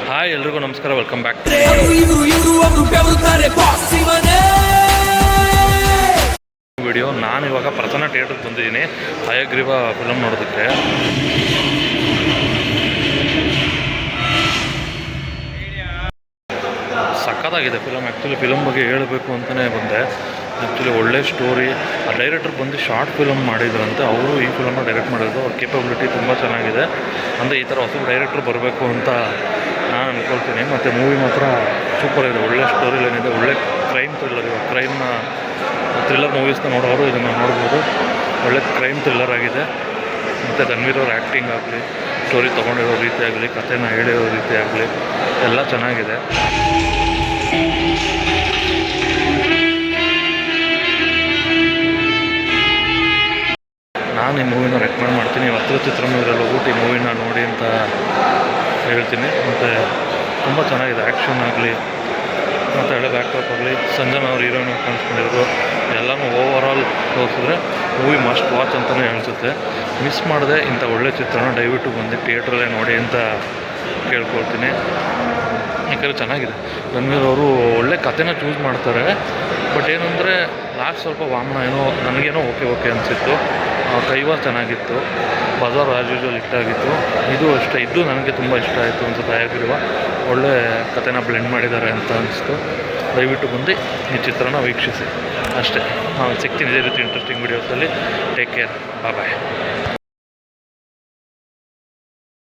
Hi ಎಲ್ರಿಗೂ ನಮಸ್ಕಾರ, welcome back. Video ನಾನು ಇವಾಗ ಪ್ರಸನ್ನ ಥಿಯೇಟ್ರಿಗೆ ಬಂದಿದ್ದೀನಿ ಹಯಗ್ರೀವ ಫಿಲಮ್ ನೋಡೋದಕ್ಕೆ. ಸಖತ್ತಾಗಿದೆ ಫಿಲಮ್. ಆ್ಯಕ್ಚುಲಿ ಫಿಲಮ್ ಬಗ್ಗೆ ಹೇಳಬೇಕು ಅಂತಲೇ ಬಂದೆ. ಆ್ಯಕ್ಚುಲಿ ಒಳ್ಳೆ ಸ್ಟೋರಿ. ಆ ಡೈರೆಕ್ಟರ್ ಬಂದು ಶಾರ್ಟ್ ಫಿಲಮ್ ಮಾಡಿದ್ರಂತೆ. ಅವರು ಈ ಫಿಲಮ್ನ ಡೈರೆಕ್ಟ್ ಮಾಡಿದ್ರು. ಅವ್ರ ಕೇಪಬಿಲಿಟಿ ತುಂಬ ಚೆನ್ನಾಗಿದೆ. ಅಂದರೆ ಈ ಥರ ಹೊಸ ಡೈರೆಕ್ಟ್ರ್ ಬರಬೇಕು ಅಂತ ನಾನು ಅಂದ್ಕೊಳ್ತೀನಿ. ಮತ್ತು ಮೂವಿ ಮಾತ್ರ ಸೂಪರ್ ಇದೆ. ಒಳ್ಳೆ ಸ್ಟೋರಿ ಲೈನ್ ಇದೆ. ಒಳ್ಳೆ ಕ್ರೈಮ್ ಥ್ರಿಲ್ಲರ್. ಇವಾಗ ಕ್ರೈಮ್ನ ಥ್ರಿಲ್ಲರ್ ಮೂವೀಸ್ನ ನೋಡೋರು ಇದನ್ನು ನೋಡ್ಬೋದು. ಒಳ್ಳೆ ಕ್ರೈಮ್ ಥ್ರಿಲ್ಲರ್ ಆಗಿದೆ. ಮತ್ತು ರಣವೀರ್ ಅವ್ರ ಆ್ಯಕ್ಟಿಂಗ್ ಆಗಲಿ, ಸ್ಟೋರಿ ತೊಗೊಂಡಿರೋ ರೀತಿ ಆಗಲಿ, ಕಥೆನ ಹೇಳಿರೋ ರೀತಿ ಆಗಲಿ ಎಲ್ಲ ಚೆನ್ನಾಗಿದೆ. ನಾನು ಈ ಮೂವಿನ ರೆಕಮೆಂಡ್ ಮಾಡ್ತೀನಿ. ಹತ್ತಿರ ಚಿತ್ರಮಂದಿರಲ್ಲಿ ಹೋಗ್ಬಿಟ್ಟು ಈ ಮೂವಿನ ನೋಡಿ ಅಂತ ಹೇಳ್ತೀನಿ. ಮತ್ತು ತುಂಬ ಚೆನ್ನಾಗಿದೆ. ಆ್ಯಕ್ಷನ್ ಆಗಲಿ ಮತ್ತು ಹಳೆ ಬ್ಯಾಕ್ಟಾಪ್ ಆಗಲಿ, ಸಂಜನಾ ಅವ್ರು ಹೀರೋಯಿನ್ ಕಾಣಿಸ್ಕೊಂಡಿರೋದು ಎಲ್ಲನೂ ಓವರಾಲ್ ತೋರಿಸಿದ್ರೆ ಮೂವಿ ಮಸ್ಟ್ ವಾಚ್ ಅಂತಲೇ ಅನಿಸುತ್ತೆ. ಮಿಸ್ ಮಾಡದೆ ಇಂಥ ಒಳ್ಳೆ ಚಿತ್ರನ ದಯವಿಟ್ಟು ಬಂದು ಥಿಯೇಟ್ರಲ್ಲೇ ನೋಡಿ ಅಂತ ಕೇಳ್ಕೊಳ್ತೀನಿ. ಯಾಕಂದರೆ ಚೆನ್ನಾಗಿದೆ. ರಣವೀರ್ ಅವರು ಒಳ್ಳೆ ಕಥೆನ ಚೂಸ್ ಮಾಡ್ತಾರೆ. ಬಟ್ ಏನಂದರೆ ಲಾಸ್ಟ್ ಸ್ವಲ್ಪ ವಾಮನ ಏನೋ ನನಗೇನೋ ಓಕೆ ಅನಿಸಿತ್ತು. ಕೈವಾರ ಚೆನ್ನಾಗಿತ್ತು. ಬಜಾರ್ ಆ್ಯಸ್ ಯೂಶುವಲ್ ಇಷ್ಟಾಗಿತ್ತು. ಇದು ಅಷ್ಟೇ, ಇದು ನನಗೆ ತುಂಬ ಇಷ್ಟ ಆಯಿತು ಅನ್ಸುತ್ತೆ. ಹಯಗ್ರೀವ ಒಳ್ಳೆ ಕಥೆನ ಬ್ಲೆಂಡ್ ಮಾಡಿದ್ದಾರೆ ಅಂತ ಅನಿಸ್ತು. ದಯವಿಟ್ಟು ಬಂದು ಈ ಚಿತ್ರನ ವೀಕ್ಷಿಸಿ ಅಷ್ಟೇ. ನಾನು ಸಿಗ್ತೀನಿ ಇದೇ ರೀತಿ ಇಂಟ್ರೆಸ್ಟಿಂಗ್ ವೀಡಿಯೋಸಲ್ಲಿ. ಟೇಕ್ ಕೇರ್, ಬಾಯ್.